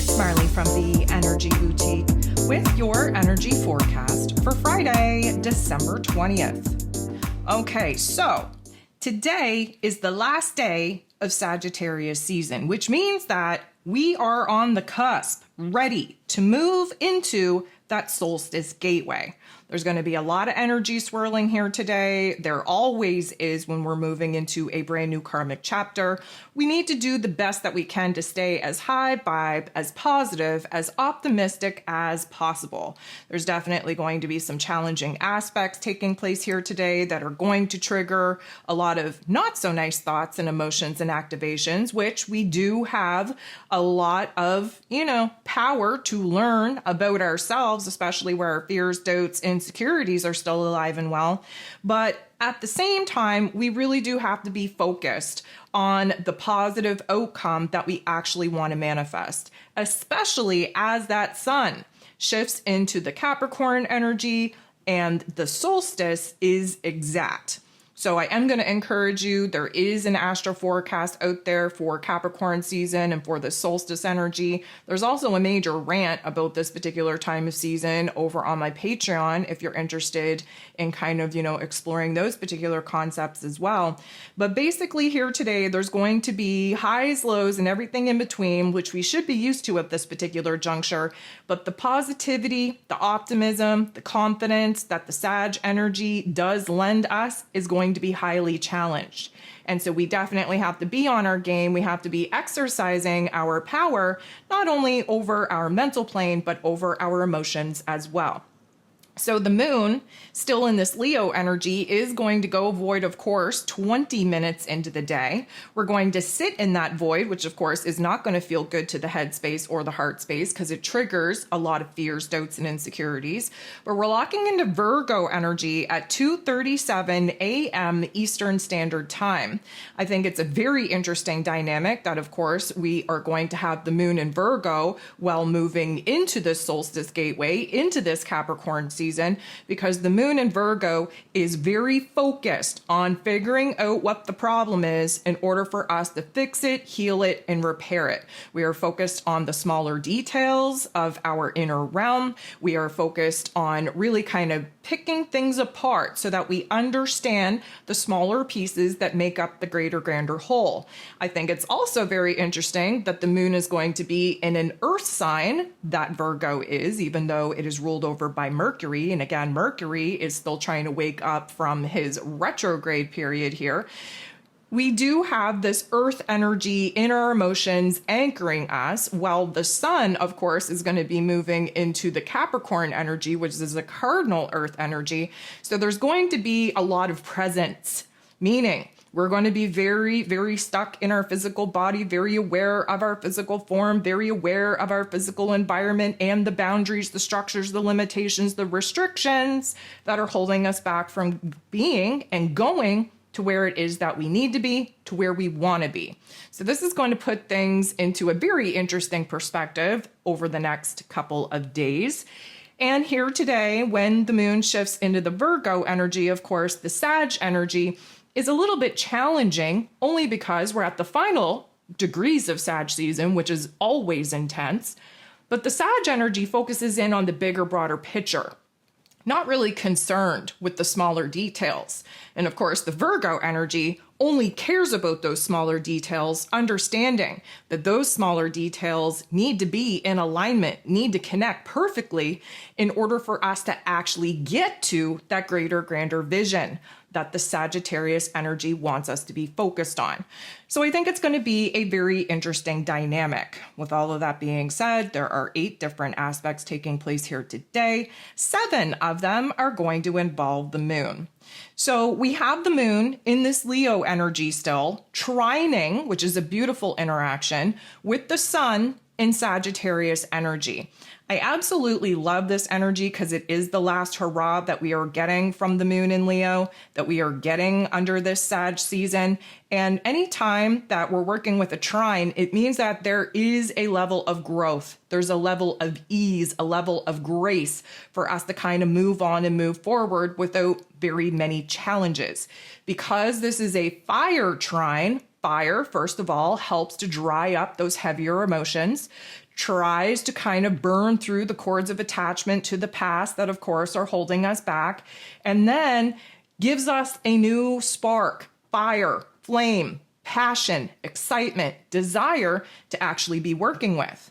it's Marley from the Energy Boutique with your energy forecast for Friday, December 20th. Okay, so today is the last day of Sagittarius season, which means that we are on the cusp, ready to move into that solstice gateway. There's going to be a lot of energy swirling here today. There always is when we're moving into a brand new karmic chapter. We need to do the best that we can to stay as high vibe, as positive, as optimistic as possible. There's definitely going to be some challenging aspects taking place here today that are going to trigger a lot of not so nice thoughts and emotions and activations, which we do have a lot of, power to learn about ourselves, especially where our fears, doubts, insecurities are still alive and well. But at the same time, we really do have to be focused on the positive outcome that we actually want to manifest, especially as that sun shifts into the Capricorn energy and the solstice is exact. So I am going to encourage you, there is an astro forecast out there for Capricorn season and for the solstice energy. There's also a major rant about this particular time of season over on my Patreon if you're interested in kind of, exploring those particular concepts as well. But basically here today, there's going to be highs, lows, and everything in between, which we should be used to at this particular juncture. But the positivity, the optimism, the confidence that the Sag energy does lend us is going to be highly challenged. And so we definitely have to be on our game. We have to be exercising our power, not only over our mental plane, but over our emotions as well. So the moon, still in this Leo energy, is going to go void, of course, 20 minutes into the day. We're going to sit in that void, which of course is not going to feel good to the head space or the heart space because it triggers a lot of fears, doubts, and insecurities. But we're locking into Virgo energy at 2:37 a.m. Eastern Standard Time. I think it's a very interesting dynamic that, of course, we are going to have the moon in Virgo while moving into this solstice gateway, into this Capricorn season, because the moon in Virgo is very focused on figuring out what the problem is in order for us to fix it, heal it, and repair it. We are focused on the smaller details of our inner realm. We are focused on really kind of picking things apart so that we understand the smaller pieces that make up the greater, grander whole. I think it's also very interesting that the moon is going to be in an earth sign that Virgo is, even though it is ruled over by Mercury. And again, Mercury is still trying to wake up from his retrograde period here. We do have this earth energy in our emotions anchoring us, while the sun, of course, is going to be moving into the Capricorn energy, which is a cardinal earth energy. So there's going to be a lot of presence, meaning we're going to be very, very stuck in our physical body, very aware of our physical form, very aware of our physical environment and the boundaries, the structures, the limitations, the restrictions that are holding us back from being and going to where it is that we need to be, to where we want to be. So this is going to put things into a very interesting perspective over the next couple of days. And here today, when the moon shifts into the Virgo energy, of course, the Sag energy is a little bit challenging, only because we're at the final degrees of Sag season, which is always intense. But the Sag energy focuses in on the bigger, broader picture, not really concerned with the smaller details. And of course, the Virgo energy only cares about those smaller details, understanding that those smaller details need to be in alignment, need to connect perfectly in order for us to actually get to that greater, grander vision that the Sagittarius energy wants us to be focused on. So I think it's going to be a very interesting dynamic. With all of that being said, there are 8 different aspects taking place here today. 7 of them are going to involve the moon. So we have the moon in this Leo energy still, trining, which is a beautiful interaction, with the sun in Sagittarius energy. I absolutely love this energy because it is the last hurrah that we are getting from the moon in Leo, that we are getting under this Sag season. And anytime that we're working with a trine, it means that there is a level of growth. There's a level of ease, a level of grace for us to kind of move on and move forward without very many challenges. Because this is a fire trine, fire, first of all, helps to dry up those heavier emotions. tries to kind of burn through the cords of attachment to the past that, of course, are holding us back, and then gives us a new spark, fire, flame, passion, excitement, desire to actually be working with.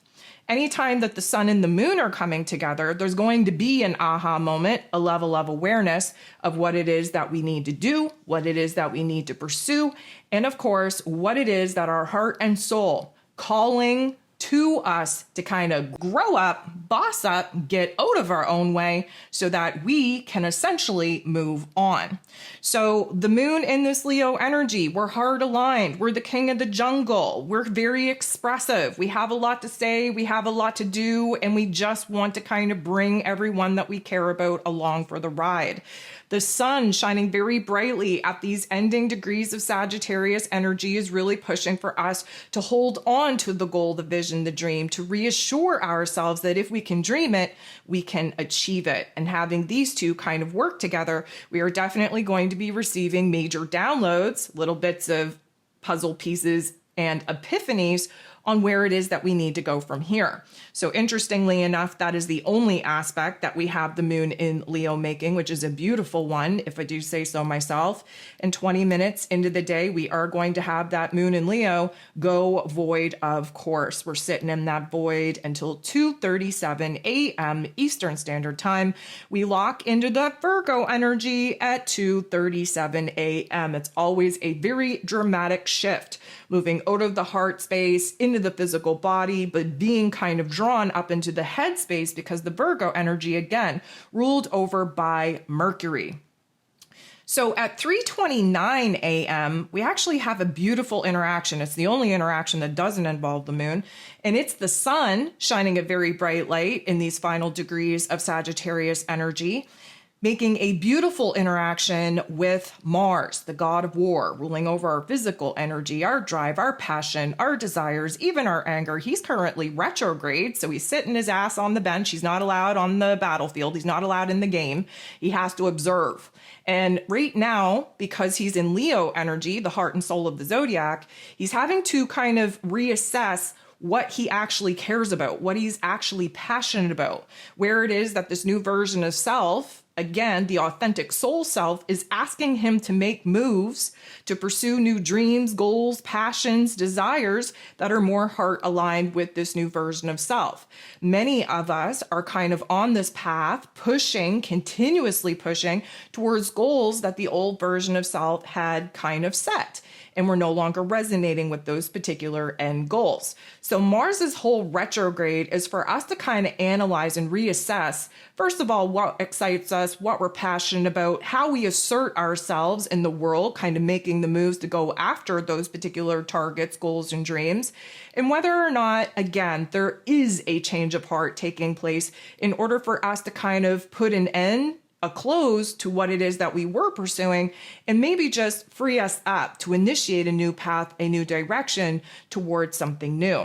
Anytime that the sun and the moon are coming together, there's going to be an aha moment, a level of awareness of what it is that we need to do, what it is that we need to pursue, and of course, what it is that our heart and soul calling to us to kind of grow up, boss up, get out of our own way so that we can essentially move on. So the moon in this Leo energy, we're heart aligned. We're the king of the jungle. We're very expressive. We have a lot to say. We have a lot to do. And we just want to kind of bring everyone that we care about along for the ride. The sun shining very brightly at these ending degrees of Sagittarius energy is really pushing for us to hold on to the goal, the vision, the dream, to reassure ourselves that if we can dream it, we can achieve it. And having these two kind of work together, we are definitely going to be receiving major downloads, little bits of puzzle pieces and epiphanies on where it is that we need to go from here. So interestingly enough, that is the only aspect that we have the moon in Leo making, which is a beautiful one, if I do say so myself. And 20 minutes into the day, we are going to have that moon in Leo go void, of course. We're sitting in that void until 2:37 a.m. Eastern Standard Time. We lock into that Virgo energy at 2:37 a.m. It's always a very dramatic shift, moving out of the heart space into the physical body, but being kind of drawn up into the head space because the Virgo energy, again, ruled over by Mercury. So at 3:29 a.m., we actually have a beautiful interaction. It's the only interaction that doesn't involve the moon, and it's the sun shining a very bright light in these final degrees of Sagittarius energy, making a beautiful interaction with Mars, the god of war, ruling over our physical energy, our drive, our passion, our desires, even our anger. He's currently retrograde, so he's sitting his ass on the bench. He's not allowed on the battlefield. He's not allowed in the game. He has to observe. And right now, because he's in Leo energy, the heart and soul of the zodiac, he's having to kind of reassess what he actually cares about, what he's actually passionate about, where it is that this new version of self, again, the authentic soul self, is asking him to make moves to pursue new dreams, goals, passions, desires that are more heart aligned with this new version of self. Many of us are kind of on this path, pushing, continuously pushing towards goals that the old version of self had kind of set. And we're no longer resonating with those particular end goals. So Mars's whole retrograde is for us to kind of analyze and reassess, first of all, what excites us, what we're passionate about, how we assert ourselves in the world, kind of making the moves to go after those particular targets, goals, and dreams, and whether or not, again, there is a change of heart taking place in order for us to kind of put an end, a close to what it is that we were pursuing, and maybe just free us up to initiate a new path, a new direction towards something new.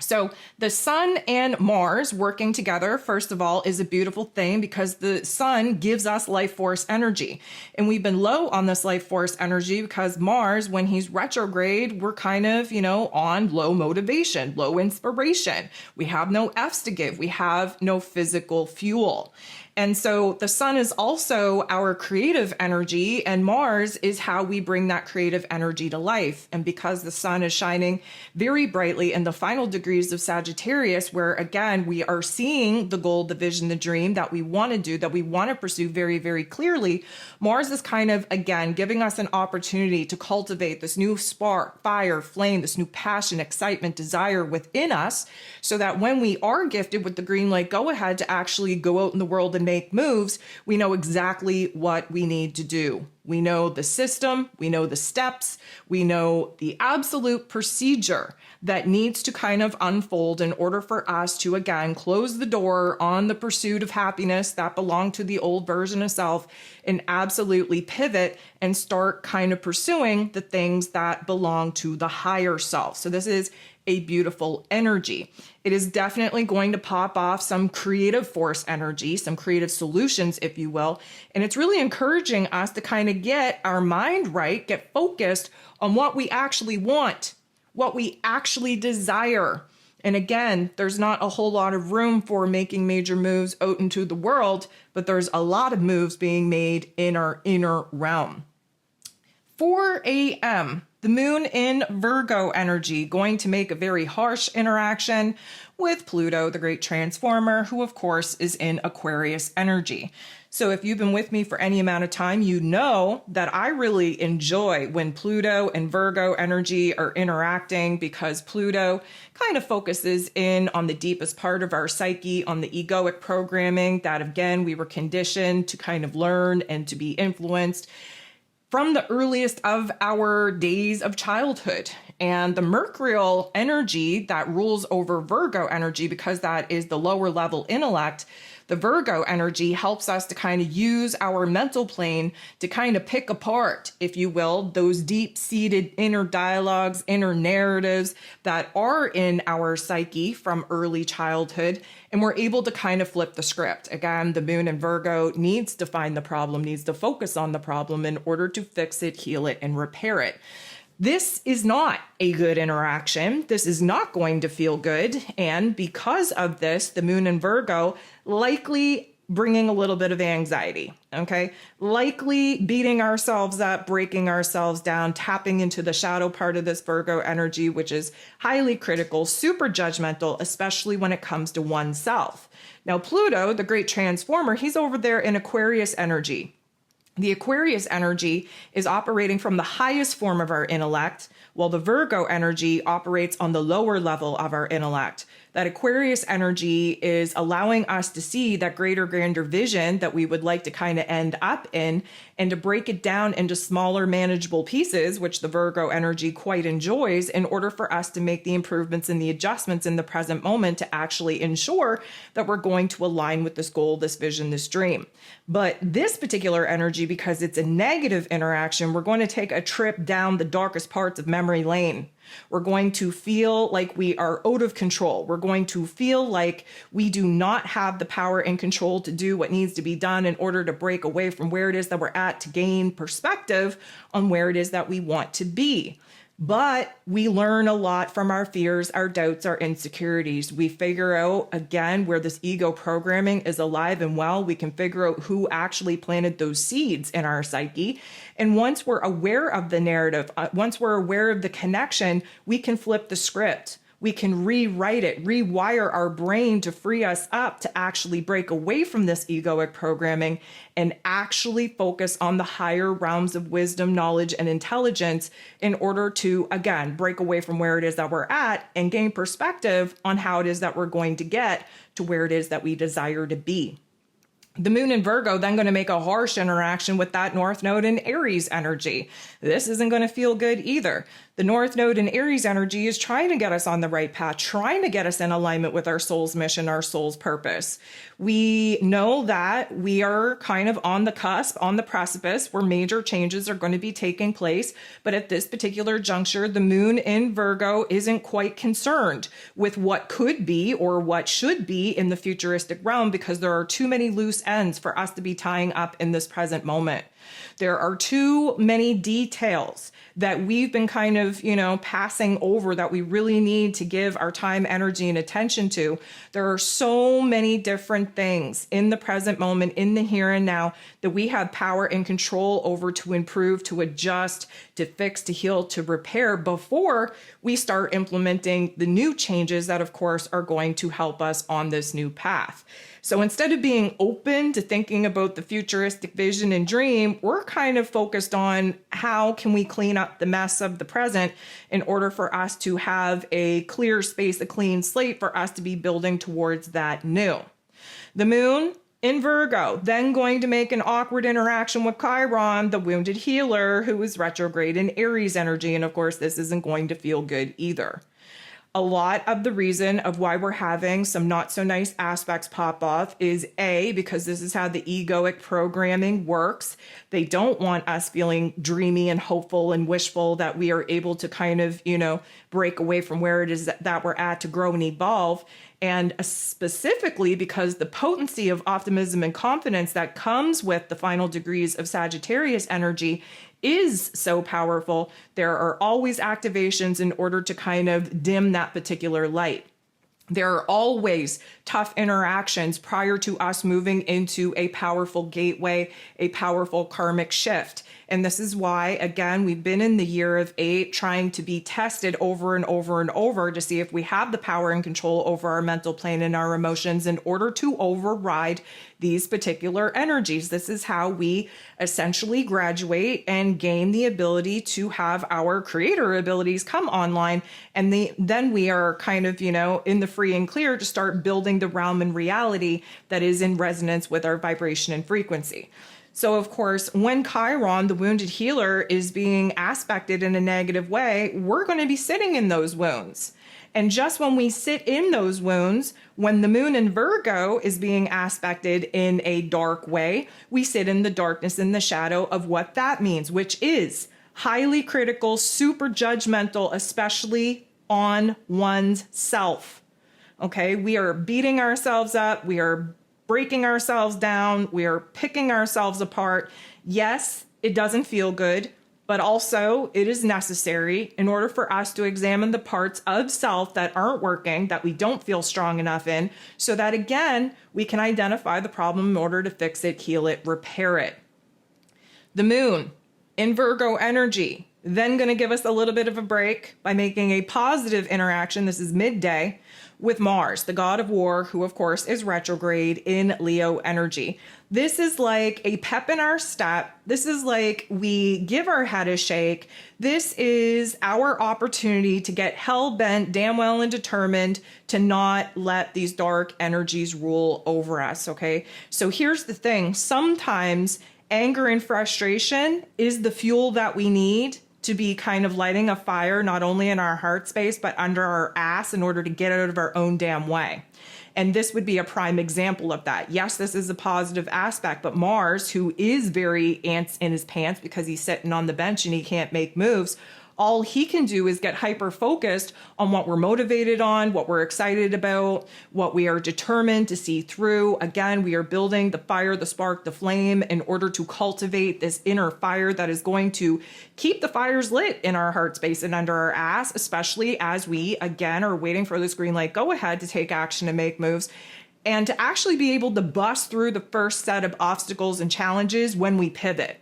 So the sun and Mars working together, first of all, is a beautiful thing because the sun gives us life force energy. And we've been low on this life force energy because Mars, when he's retrograde, we're kind of, on low motivation, low inspiration. We have no F's to give. We have no physical fuel. And so the sun is also our creative energy, and Mars is how we bring that creative energy to life. And because the sun is shining very brightly in the final degrees of Sagittarius, where again, we are seeing the goal, the vision, the dream that we want to do, that we want to pursue very, very clearly, Mars is kind of, again, giving us an opportunity to cultivate this new spark, fire, flame, this new passion, excitement, desire within us, so that when we are gifted with the green light go ahead to actually go out in the world and make moves, we know exactly what we need to do. We know the system, we know the steps, we know the absolute procedure that needs to kind of unfold in order for us to, again, close the door on the pursuit of happiness that belonged to the old version of self and absolutely pivot and start kind of pursuing the things that belong to the higher self. So this is a beautiful energy. It is definitely going to pop off some creative force energy, some creative solutions, if you will. And it's really encouraging us to kind of get our mind right, get focused on what we actually want, what we actually desire. And again, there's not a whole lot of room for making major moves out into the world, but there's a lot of moves being made in our inner realm. 4 a.m., the moon in Virgo energy, going to make a very harsh interaction with Pluto, the great transformer, who of course is in Aquarius energy. So if you've been with me for any amount of time, you know that I really enjoy when Pluto and Virgo energy are interacting, because Pluto kind of focuses in on the deepest part of our psyche, on the egoic programming that, again, we were conditioned to kind of learn and to be influenced from the earliest of our days of childhood. And the mercurial energy that rules over Virgo energy, because that is the lower level intellect, the Virgo energy helps us to kind of use our mental plane to kind of pick apart, if you will, those deep-seated inner dialogues, inner narratives that are in our psyche from early childhood. And we're able to kind of flip the script. Again, the moon in Virgo needs to find the problem, needs to focus on the problem in order to fix it, heal it, and repair it. This is not a good interaction. This is not going to feel good. And because of this, the moon in Virgo likely bringing a little bit of anxiety, okay? Likely beating ourselves up, breaking ourselves down, tapping into the shadow part of this Virgo energy, which is highly critical, super judgmental, especially when it comes to oneself. Now, Pluto, the great transformer, he's over there in Aquarius energy. The Aquarius energy is operating from the highest form of our intellect, while the Virgo energy operates on the lower level of our intellect. That Aquarius energy is allowing us to see that greater, grander vision that we would like to kind of end up in, and to break it down into smaller, manageable pieces, which the Virgo energy quite enjoys, in order for us to make the improvements and the adjustments in the present moment to actually ensure that we're going to align with this goal, this vision, this dream. But this particular energy, because it's a negative interaction, we're going to take a trip down the darkest parts of memory lane. We're going to feel like we are out of control. We're going to feel like we do not have the power and control to do what needs to be done in order to break away from where it is that we're at, to gain perspective on where it is that we want to be. But we learn a lot from our fears, our doubts, our insecurities. We figure out, again, where this ego programming is alive and well. We can figure out who actually planted those seeds in our psyche. And once we're aware of the narrative, once we're aware of the connection, we can flip the script. We can rewrite it, rewire our brain to free us up to actually break away from this egoic programming and actually focus on the higher realms of wisdom, knowledge, and intelligence in order to, again, break away from where it is that we're at and gain perspective on how it is that we're going to get to where it is that we desire to be. The moon in Virgo then going to make a harsh interaction with that North Node in Aries energy. This isn't going to feel good either. The North Node in Aries energy is trying to get us on the right path, trying to get us in alignment with our soul's mission, our soul's purpose. We know that we are kind of on the cusp, on the precipice, where major changes are going to be taking place. But at this particular juncture, the moon in Virgo isn't quite concerned with what could be or what should be in the futuristic realm, because there are too many loose ends for us to be tying up in this present moment. There are too many details that we've been kind of, passing over that we really need to give our time, energy, and attention to. There are so many different things in the present moment, in the here and now, that we have power and control over to improve, to adjust, to fix, to heal, to repair before we start implementing the new changes that, of course, are going to help us on this new path. So instead of being open to thinking about the futuristic vision and dream, we're kind of focused on how can we clean up the mess of the present in order for us to have a clear space, a clean slate for us to be building towards that new. The moon in Virgo, then going to make an awkward interaction with Chiron, the wounded healer, who is retrograde in Aries energy. And of course, this isn't going to feel good either. A lot of the reason of why we're having some not so nice aspects pop off is because this is how the egoic programming works. They don't want us feeling dreamy and hopeful and wishful that we are able to kind of, break away from where it is that we're at to grow and evolve. And specifically because the potency of optimism and confidence that comes with the final degrees of Sagittarius energy is so powerful, there are always activations in order to kind of dim that particular light. There are always tough interactions prior to us moving into a powerful gateway, a powerful karmic shift. And this is why, again, we've been in the year of 8 trying to be tested over and over and over to see if we have the power and control over our mental plane and our emotions in order to override these particular energies. This is how we essentially graduate and gain the ability to have our creator abilities come online. And then we are kind of, in the free and clear to start building the realm and reality that is in resonance with our vibration and frequency. So, of course, when Chiron, the wounded healer, is being aspected in a negative way, we're going to be sitting in those wounds. And just when we sit in those wounds, when the moon in Virgo is being aspected in a dark way, we sit in the darkness and the shadow of what that means, which is highly critical, super judgmental, especially on one's self. Okay, we are beating ourselves up. We are breaking ourselves down. We are picking ourselves apart. Yes, it doesn't feel good, but also it is necessary in order for us to examine the parts of self that aren't working, that we don't feel strong enough in, so that again, we can identify the problem in order to fix it, heal it, repair it. The moon in Virgo energy, then going to give us a little bit of a break by making a positive interaction. This is midday with Mars, the god of war, who of course is retrograde in Leo energy. This is like a pep in our step. This is like we give our head a shake. This is our opportunity to get hell-bent, damn well and determined to not let these dark energies rule over us, okay? So here's the thing. Sometimes anger and frustration is the fuel that we need to be kind of lighting a fire, not only in our heart space, but under our ass in order to get out of our own damn way. And this would be a prime example of that. Yes, this is a positive aspect, but Mars, who is very ants in his pants because he's sitting on the bench and he can't make moves, all he can do is get hyper focused on what we're motivated on, what we're excited about, what we are determined to see through. Again, we are building the fire, the spark, the flame in order to cultivate this inner fire that is going to keep the fires lit in our heart space and under our ass, especially as we, again, are waiting for this green light go ahead to take action and make moves. And to actually be able to bust through the first set of obstacles and challenges when we pivot.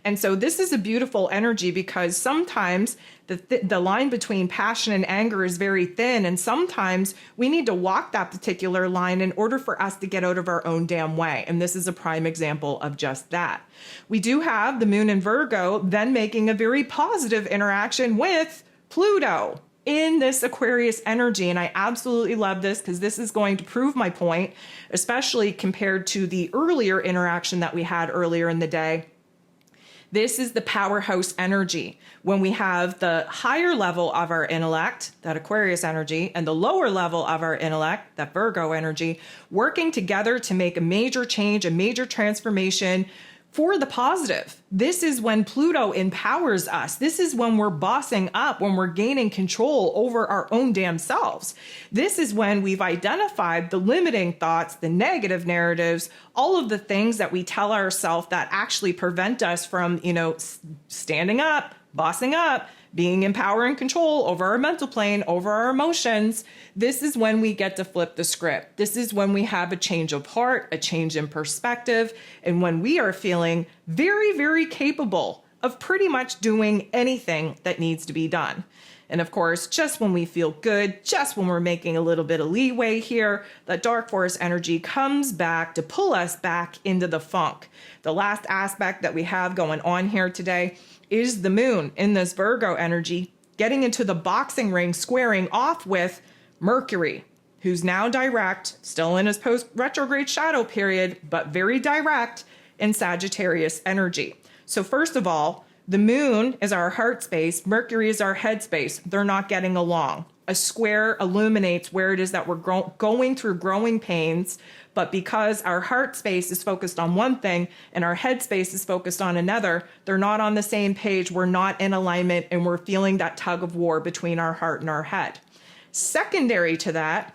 And so this is a beautiful energy because sometimes the line between passion and anger is very thin. And sometimes we need to walk that particular line in order for us to get out of our own damn way. And this is a prime example of just that. We do have the moon in Virgo then making a very positive interaction with Pluto in this Aquarius energy. And I absolutely love this because this is going to prove my point, especially compared to the earlier interaction that we had earlier in the day. This is the powerhouse energy. When we have the higher level of our intellect, that Aquarius energy, and the lower level of our intellect, that Virgo energy, working together to make a major change, a major transformation for the positive. This is when Pluto empowers us. This is when we're bossing up, when we're gaining control over our own damn selves. This is when we've identified the limiting thoughts, the negative narratives, all of the things that we tell ourselves that actually prevent us from, standing up, bossing up, being in power and control over our mental plane, over our emotions. This is when we get to flip the script. This is when we have a change of heart, a change in perspective, and when we are feeling very, very capable of pretty much doing anything that needs to be done. And of course, just when we feel good, just when we're making a little bit of leeway here, the dark force energy comes back to pull us back into the funk. The last aspect that we have going on here today is the moon in this Virgo energy getting into the boxing ring, squaring off with Mercury, who's now direct, still in his post-retrograde shadow period, but very direct in Sagittarius energy. So first of all, the moon is our heart space. Mercury is our head space. They're not getting along. A square illuminates where it is that we're going through growing pains, but because our heart space is focused on one thing and our head space is focused on another, they're not on the same page. We're not in alignment and we're feeling that tug of war between our heart and our head. Secondary to that,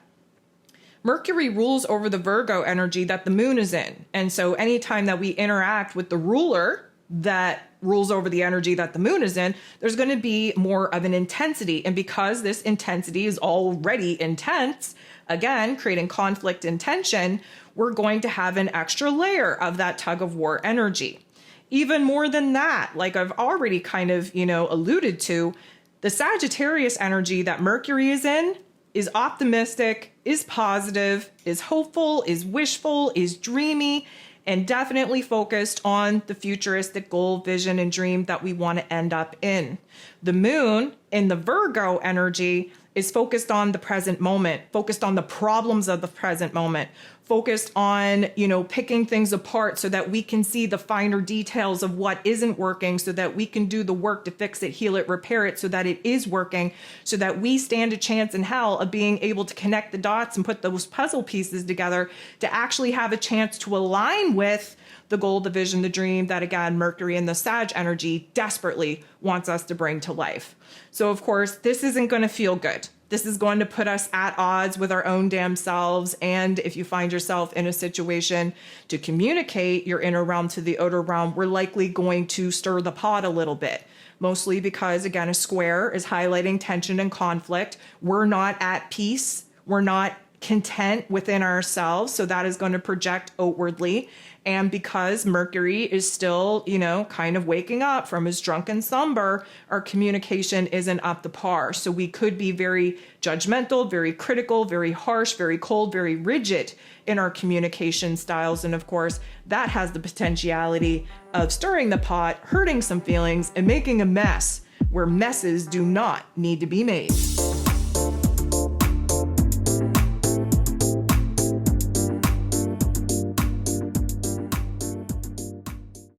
Mercury rules over the Virgo energy that the moon is in. And so anytime that we interact with the ruler that rules over the energy that the moon is in, there's going to be more of an intensity. And because this intensity is already intense, again, creating conflict and tension, we're going to have an extra layer of that tug of war energy. Even more than that, like I've already kind of, alluded to, the Sagittarius energy that Mercury is in is optimistic, is positive, is hopeful, is wishful, is dreamy, and definitely focused on the futuristic goal, vision, and dream that we want to end up in. The moon in the Virgo energy is focused on the present moment, focused on the problems of the present moment, focused on, picking things apart so that we can see the finer details of what isn't working, so that we can do the work to fix it, heal it, repair it, so that it is working, so that we stand a chance in hell of being able to connect the dots and put those puzzle pieces together to actually have a chance to align with the goal, the vision, the dream that, again, Mercury and the Sag energy desperately wants us to bring to life. So, of course, this isn't going to feel good. This is going to put us at odds with our own damn selves. And if you find yourself in a situation to communicate your inner realm to the outer realm, we're likely going to stir the pot a little bit. Mostly because, again, a square is highlighting tension and conflict. We're not at peace. We're not content within ourselves. So that is going to project outwardly. And because Mercury is still, kind of waking up from his drunken slumber, our communication isn't up to par. So we could be very judgmental, very critical, very harsh, very cold, very rigid in our communication styles. And of course, that has the potentiality of stirring the pot, hurting some feelings, and making a mess where messes do not need to be made.